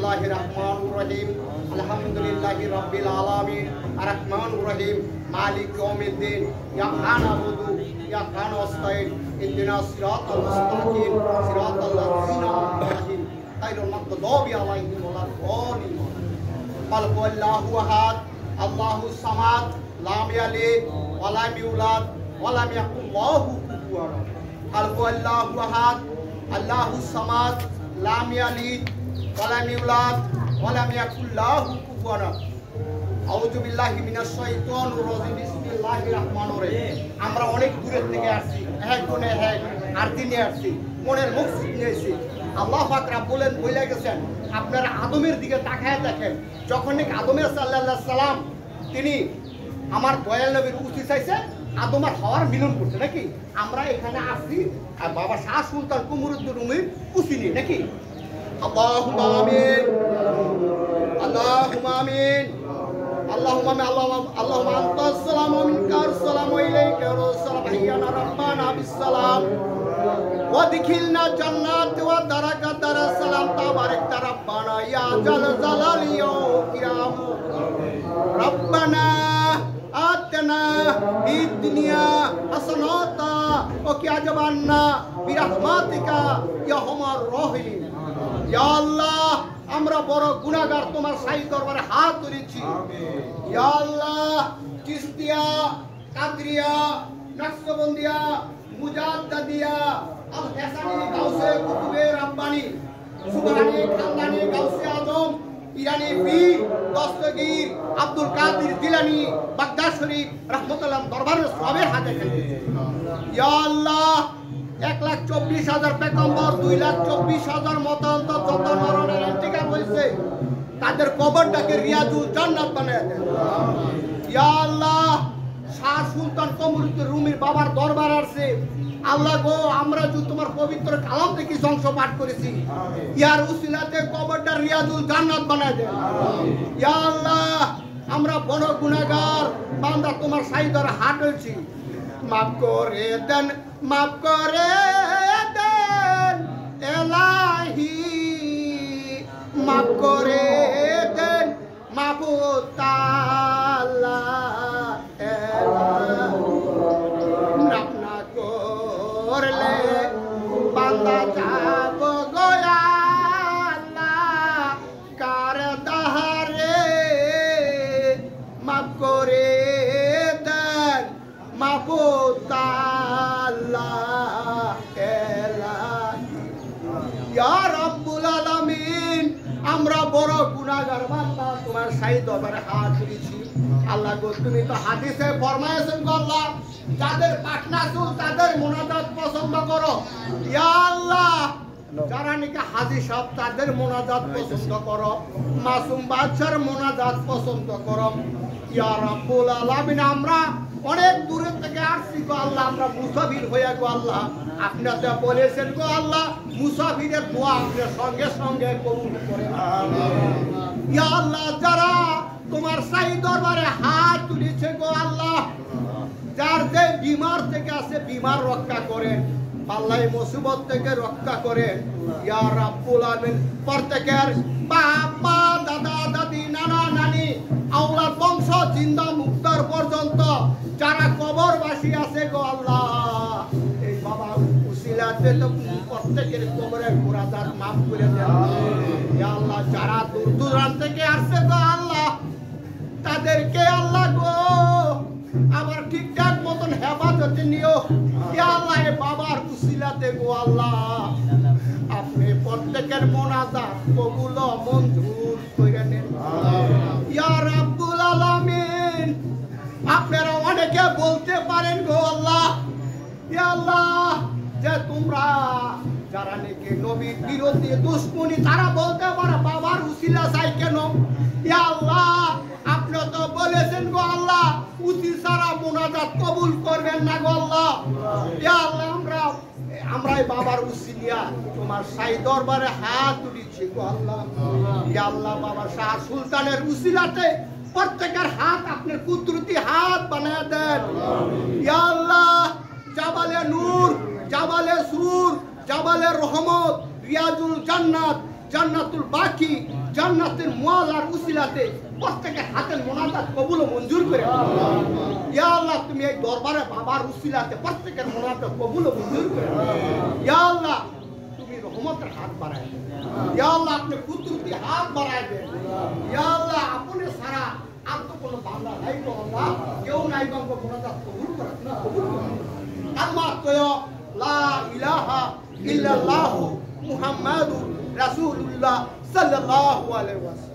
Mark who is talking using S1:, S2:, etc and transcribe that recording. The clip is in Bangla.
S1: বিসমিল্লাহির রহমানির রহিম আলহামদুলিল্লাহি রাব্বিল আলামিন আর রহমানির রহিম মালিক ইয়াউমিদ্দিন ইয়াকা নাবুদু ইয়াকা নাস্তাইন ইহদিনাস সিরাতাল মুস্তাকিম সিরাতাল লাযিনা আন'আমতা গায়রিল মাগদুবি আলাইহিম ওয়ালাদ-দাল্লিন قل هو الله احد الله الصمد لم يلد ولم يولد ولم يكن له كفوا احد قل هو الله احد الله الصمد لم يلد ولم يولد ولم يكن له كفوا احد আউযু বিল্লাহি মিনাশ শাইতানির রাজিম বিসমিল্লাহির রহমানির রহিম আমরা অনেক দূর থেকে আসছি এক গুণে এক আর দিনে আসছি মনের মুখ নিয়েছি আল্লাহ পাক বলেন বলে গেছেন আপনারা আদমের দিকে তাকায় দেখেন যখন আদম সাল্লাল্লাহু আলাইহি সাল্লাম তিনি আমার দয়াল নবীর উচি চাইছে আদম আর হাওয়ার মিলন করতে নাকি আমরা এখানে আসছি আর বাবা শাহ সুলতান কুমরুদ্দিন রুমির উচি নিয়ে নাকি আল্লাহুম্মা আমিন আল্লাহুম্মা আমিন اللهم اللهم انت السلام ومنك السلام واليك السلام حينا ربنا بالسلام وادخلنا جنات ودرجات دار السلام تبارك ربنا يا جل جلال الكرام ربنا آتنا في الدنيا حسنة وقنا عذاب النار برحمتك يا ارحم الراحمين يا الله আমরা বড় গুনাহগার তোমার শাহী দরবারে হাত তুলেছি ইয়া আল্লাহ চিশতিয়া কাদরিয়া নকশবন্দিয়া মুজাদ্দিদিয়া আল হাসানি গাউসে কুতুবে রাব্বানি সুবহানি খানদানি গাউসে আজম ইরানি পীর দস্তগীর আব্দুল কাদের জিলানী বাগদাদ শরীফ রাহমাতুল্লাহ দরবারের সবের হাতে খেলছি ইয়া আল্লাহ 1,24,000 পেগম্বর 2,24,000 মতান্ত যত নরনের ইন্তিকাল হয়েছে তাদের কবরটাকে রিয়াজুল জান্নাত বানায় দেন ইয়া আল্লাহ শাহ সুলতান কমরুদ্দিন রুমির বাবার দরবার আসছে আল্লাহ গো আমরা যে তোমার পবিত্র কালাম থেকে অংশ পাঠ করেছি ইয়ার উসিলাতে কবরটা রিয়াজুল জান্নাত বানায় দেন ইয়া আল্লাহ আমরা বড় গুনাহগার বান্দা তোমার সাইদার হাত হয়েছি মাফ করে দেন এলাহি মাফ করে দেন মাহবুব তাআলা নাম না করলে বান্দা যাব গোয়া আল্লাহ কার দাহারে মাফ করে দেন মাহবুব তাআলা ইয়া রাব্বুল আলামিন আমরা বড় গুনাহগার বান্দা তোমার শাহী দরবারে হাত তুলেছি আল্লাহ গো তুমি তো হাদিসে ফরমায়েছেন গো আল্লাহ যাদের পাটনা চুল তাদের মুনাজাত পছন্দ করো ইয়া আল্লাহ যারা নাকি হাজী সাহেব তাদের মুনাজাত পছন্দ করো মাসুম বাদশার মুনাজাত পছন্দ করো ইয়া রাব্বুল আলামিন আমরা অনেক দূর থেকে আসছি গো আল্লাহ আমরা মুসাফির হয়ে গো আল্লাহ আপনি তো বলেছেন গো আল্লাহ মুসাফিরের দোয়া আপনি সঙ্গে সঙ্গে কবুল করেন ইয়া আল্লাহ যারা তোমার শাহী দরবারে হাত তুলেছে গো আল্লাহ যার যে বিমার থেকে আছে বিমার রক্ষা করেন আল্লাহ মুসিবত থেকে রক্ষা করেন ইয়া রাব্বুল আলামিন প্রত্যেকের বাপ মা দাদা দাদি নানা নানি আওলাদ বংশ জিন্দা মুক্তার পর্যন্ত যারা কবরবাসী আছে গো আল্লাহ এই বাবা উসিলাতে তো প্রত্যেকের কবরের গুনাহগার মাফ করে দেন ইয়া আল্লাহ যারা দূর দূরান্ত থেকে আসছে গো আল্লাহ তাদেরকে আল্লাহ গো আবার ঠিকঠাক মতন হেফাজতে নিও ইয়া আল্লাহ এই বাবার উসিলাতে গো আল্লাহ আপনি প্রত্যেকের মুনাজাত কবুল ও মঞ্জুর করে নেন ইয়া রাব্বুল আলামিন আপনারা অনেকে বলতে পারেন গো আল্লাহ ইয়া আল্লাহ যে তোমরা যারা নাকি নবীর বিরোধী দুশমনী তারা বলতে পারে বাবার উসিলা চাই কেন ইয়া আল্লাহ আপনি তো বলেছেন গো আল্লাহ উসি সারা মুনাজাত কবুল করবেন না গো আল্লাহ ইয়া আল্লাহ আমরা বাবার উসিলিয়া তোমার শাহী দরবারে হাত তুলেছি গো আল্লাহ ইয়া আল্লাহ বাবা শাহ সুলতানের উসিলাতে প্রত্যেকের হাত আপনার কুদরতি হাত বানায় দেন ইয়া আল্লাহ জাবালে নূর জাবালে সুর জাবালে রহমত রিয়াজুল জান্নাত জান্নাতুল বাকি জান্নাতের মুআলার উসিলাতে প্রত্যেকের হাতের মোনাজাত কবুল ও মঞ্জুর করে ইয়া আল্লাহ তুমি এই দরবারে বাবার উসিলাতে প্রত্যেকের মোনাজাত কবুল ও মঞ্জুর করে ইয়া আল্লাহ তুমি রহমতের হাত বাড়ায় ইয়া আল্লাহ আপনি কুদরতি হাত বাড়ায় দেন ইয়া আল্লাহ আপনি সারা আর তো কোনো বান্দা নাই গো আল্লাহ কেউ নাই গো মোনাজাত কবুল করে কবুল করে আল্লাহ কয় লা ইলাহা ইল্লাল্লাহু মুহাম্মাদুর রাসূলুল্লাহ সাল্লাল্লাহু আলাইহি ওয়াসাল্লাম